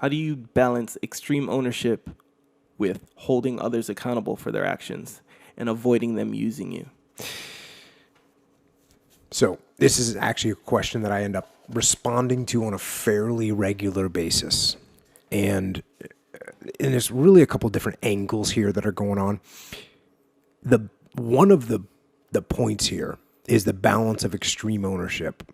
How do you balance extreme ownership with holding others accountable for their actions and avoiding them using you? So this is actually a question that I end up responding to on a fairly regular basis. And there's really a couple different angles here that are going on. One of the points here is the balance of extreme ownership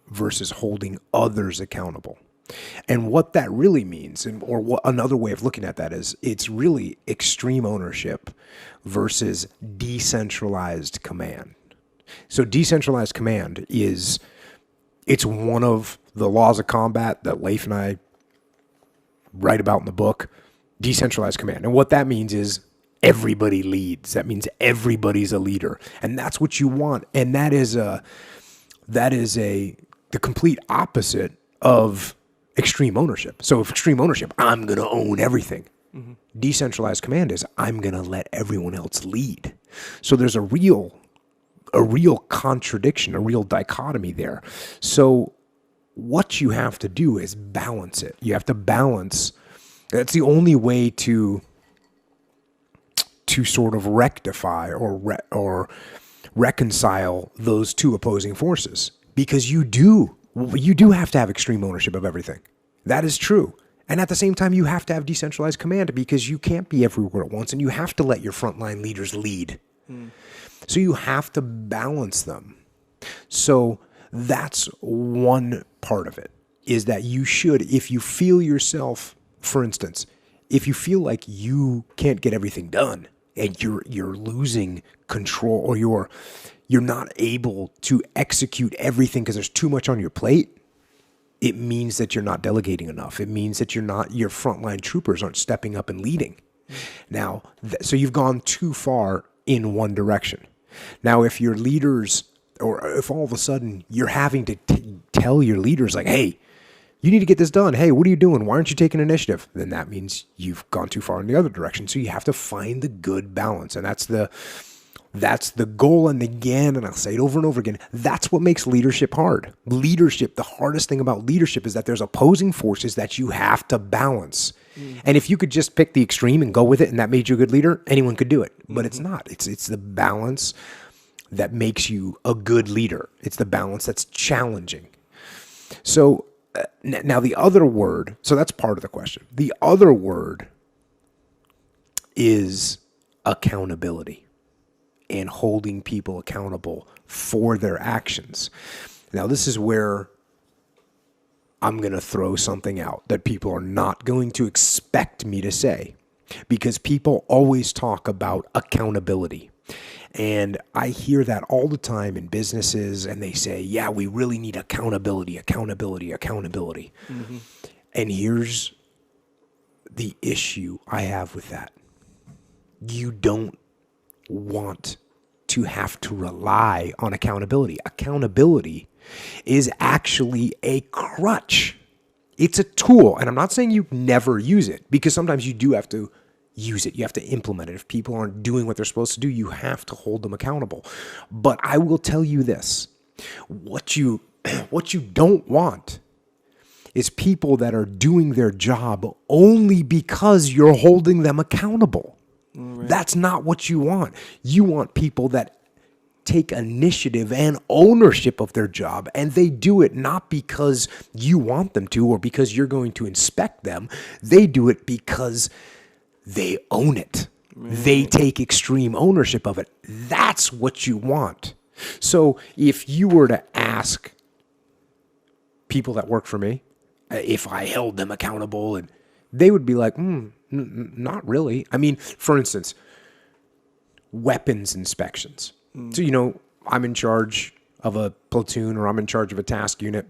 versus holding others accountable. And what that really means, or what another way of looking at that is, it's really extreme ownership versus decentralized command. So decentralized command it's one of the laws of combat that Leif and I write about in the book, decentralized command. And what that means is everybody leads. That means everybody's a leader. And that's what you want. And that is the complete opposite of extreme ownership. So if extreme ownership, I'm going to own everything. Mm-hmm. Decentralized command is I'm going to let everyone else lead. So there's a real contradiction, a real dichotomy there. So what you have to do is balance it. You have to balance. That's the only way to sort of rectify or reconcile those two opposing forces, because you do have to have extreme ownership of everything. That is true. And at the same time, you have to have decentralized command, because you can't be everywhere at once, and you have to let your frontline leaders lead. So you have to balance them. So that's one part of it, is that you should, if you feel yourself, for instance, if you feel like you can't get everything done and you're losing control, or you're not able to execute everything because there's too much on your plate, it means that you're not delegating enough. It means that your frontline troopers aren't stepping up and leading. Now, so you've gone too far in one direction. Now, if your leaders, or if all of a sudden you're having to tell your leaders, like, hey, you need to get this done. Hey, what are you doing? Why aren't you taking initiative? Then that means you've gone too far in the other direction. So you have to find the good balance. And that's the goal. And again, and I'll say it over and over again, that's what makes leadership hard. The hardest thing about leadership is that there's opposing forces that you have to balance. And if you could just pick the extreme and go with it, and that made you a good leader, anyone could do it. But it's not. It's the balance that makes you a good leader. It's the balance that's challenging. So now the other word, so that's part of the question. The other word is accountability, and holding people accountable for their actions. Now, this is where I'm going to throw something out that people are not going to expect me to say, because people always talk about accountability. And I hear that all the time in businesses, and they say, yeah, we really need accountability. Mm-hmm. And here's the issue I have with that. You don't want to have to rely on accountability. Accountability is actually a crutch. It's a tool. And I'm not saying you never use it, because sometimes you do have to use it. You have to implement it. If people aren't doing what they're supposed to do, you have to hold them accountable. But I will tell you this, what you don't want is people that are doing their job only because you're holding them accountable. Right. That's not what you want. You want people that take initiative and ownership of their job, and they do it not because you want them to or because you're going to inspect them. They do it because they own it. Right. They take extreme ownership of it. That's what you want. So if you were to ask people that work for me if I held them accountable, and they would be like, not really. I mean, for instance, weapons inspections. So, I'm in charge of a platoon, or I'm in charge of a task unit,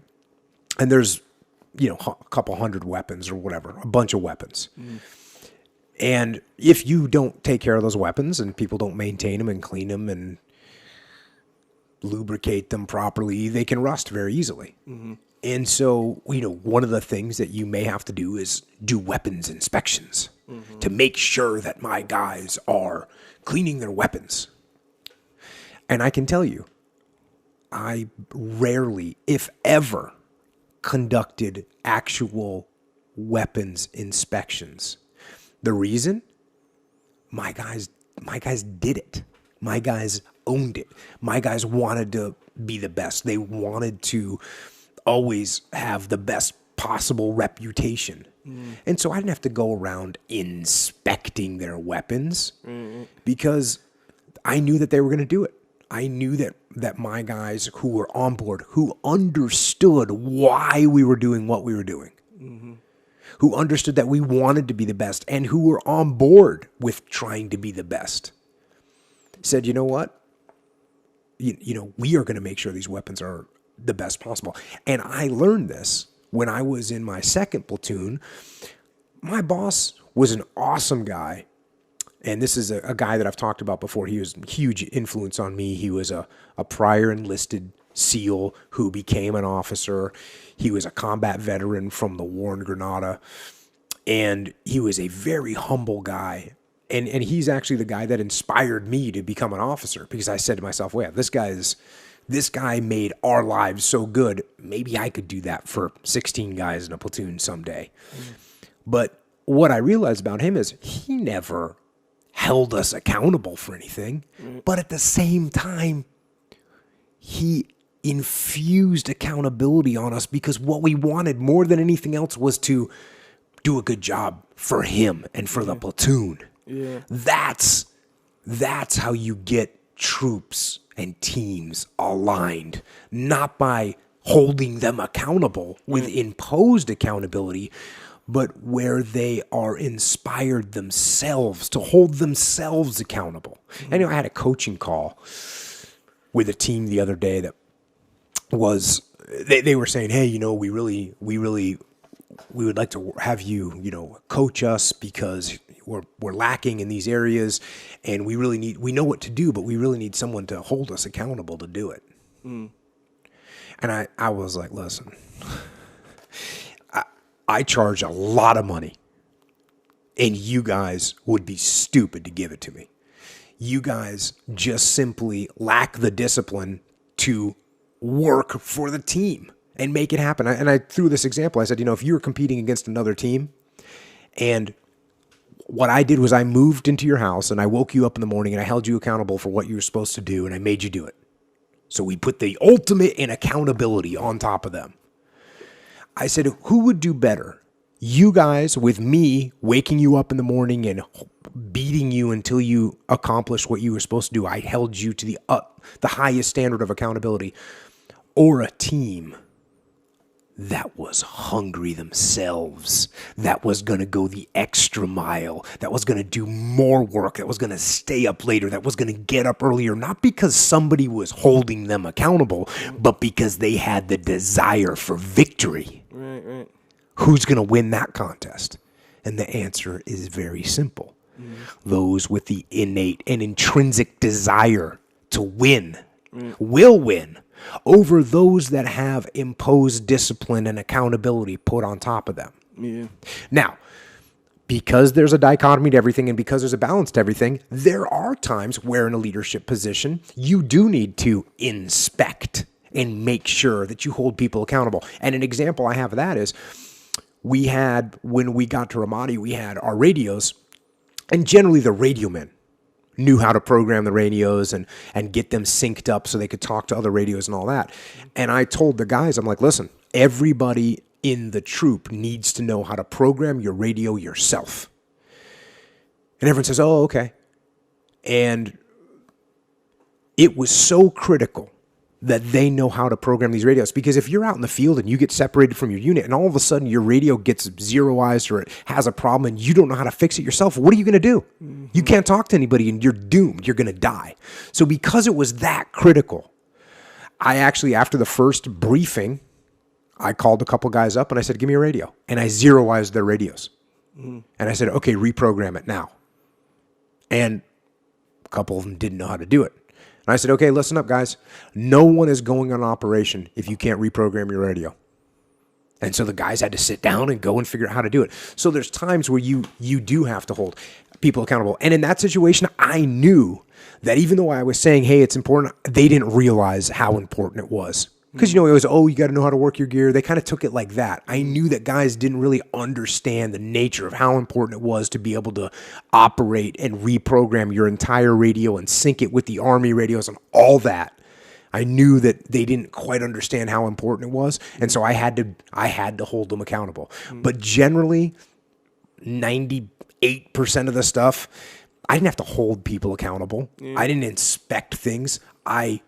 and there's, a couple hundred weapons or whatever, a bunch of weapons. And if you don't take care of those weapons, and people don't maintain them and clean them and lubricate them properly, they can rust very easily. Mm-hmm. And so, one of the things that you may have to do is do weapons inspections to make sure that my guys are cleaning their weapons. And I can tell you, I rarely, if ever, conducted actual weapons inspections. The reason? My guys did it. My guys owned it. My guys wanted to be the best. They wanted to always have the best possible reputation. And so I didn't have to go around inspecting their weapons because I knew that they were going to do it. I knew that my guys who were on board, who understood why we were doing what we were doing, who understood that we wanted to be the best and who were on board with trying to be the best, said, you know what? You know, we are going to make sure these weapons are the best possible. And I learned this when I was in my second platoon. My boss was an awesome guy. And this is a guy that I've talked about before. He was a huge influence on me. He was a prior enlisted SEAL who became an officer. He was a combat veteran from the war in Grenada. And he was a very humble guy. And he's actually the guy that inspired me to become an officer, because I said to myself, well, this guy made our lives so good. Maybe I could do that for 16 guys in a platoon someday. But what I realized about him is he never held us accountable for anything. But at the same time, he infused accountability on us, because what we wanted more than anything else was to do a good job for him and for the platoon. Yeah. That's how you get troops and teams aligned, not by holding them accountable with imposed accountability, but where they are inspired themselves to hold themselves accountable. And I had a coaching call with a team the other day that was, they were saying, hey, we would like to have you, coach us, because we're lacking in these areas, and we know what to do, but we really need someone to hold us accountable to do it. And I was like, listen, I charge a lot of money, and you guys would be stupid to give it to me. You guys just simply lack the discipline to work for the team and make it happen. And I threw this example. I said, if you were competing against another team, and what I did was I moved into your house and I woke you up in the morning and I held you accountable for what you were supposed to do, and I made you do it. So we put the ultimate in accountability on top of them. I said, who would do better? You guys with me waking you up in the morning and beating you until you accomplished what you were supposed to do. I held you to the highest standard of accountability. Or a team that was hungry themselves, that was going to go the extra mile, that was going to do more work, that was going to stay up later, that was going to get up earlier, not because somebody was holding them accountable, but because they had the desire for victory. Right. Who's going to win that contest? And the answer is very simple. Those with the innate and intrinsic desire to win will win over those that have imposed discipline and accountability put on top of them. Yeah. Now, because there's a dichotomy to everything and because there's a balance to everything, there are times where in a leadership position, you do need to inspect and make sure that you hold people accountable. And an example I have of that is when we got to Ramadi, we had our radios, and generally the radio men knew how to program the radios and get them synced up so they could talk to other radios and all that. And I told the guys, I'm like, listen, everybody in the troop needs to know how to program your radio yourself. And everyone says, oh, okay. And it was so critical that they know how to program these radios, because if you're out in the field and you get separated from your unit and all of a sudden your radio gets zeroized or it has a problem and you don't know how to fix it yourself, what are you going to do? You can't talk to anybody and you're doomed. You're going to die. So because it was that critical, I actually, after the first briefing, I called a couple guys up and I said, give me a radio. And I zeroized their radios. And I said, okay, reprogram it now. And a couple of them didn't know how to do it. And I said, okay, listen up, guys. No one is going on operation if you can't reprogram your radio. And so the guys had to sit down and go and figure out how to do it. So there's times where you do have to hold people accountable. And in that situation, I knew that even though I was saying, hey, it's important, they didn't realize how important it was. Because, it was, you got to know how to work your gear. They kind of took it like that. I knew that guys didn't really understand the nature of how important it was to be able to operate and reprogram your entire radio and sync it with the Army radios and all that. I knew that they didn't quite understand how important it was. And so I had to hold them accountable. But generally, 98% of the stuff, I didn't have to hold people accountable. I didn't inspect things. I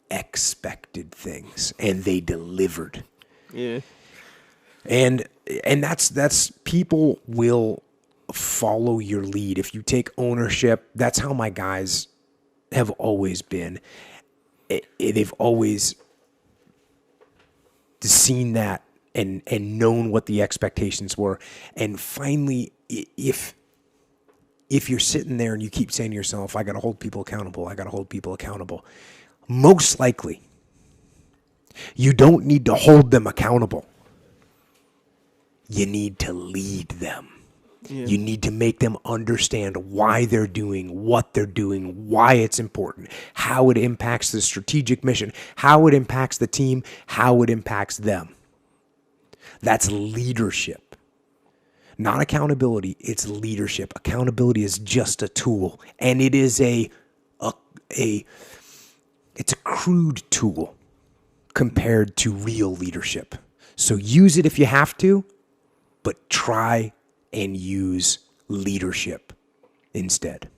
expected things, and they delivered. Yeah. And that's people will follow your lead if you take ownership. That's how my guys have always been. They've always seen that and known what the expectations were. And finally, if you're sitting there and you keep saying to yourself, I got to hold people accountable, most likely, you don't need to hold them accountable. You need to lead them. Yeah. You need to make them understand why they're doing what they're doing, why it's important, how it impacts the strategic mission, how it impacts the team, how it impacts them. That's leadership. Not accountability, it's leadership. Accountability is just a tool, and it is it's a crude tool compared to real leadership. So use it if you have to, but try and use leadership instead.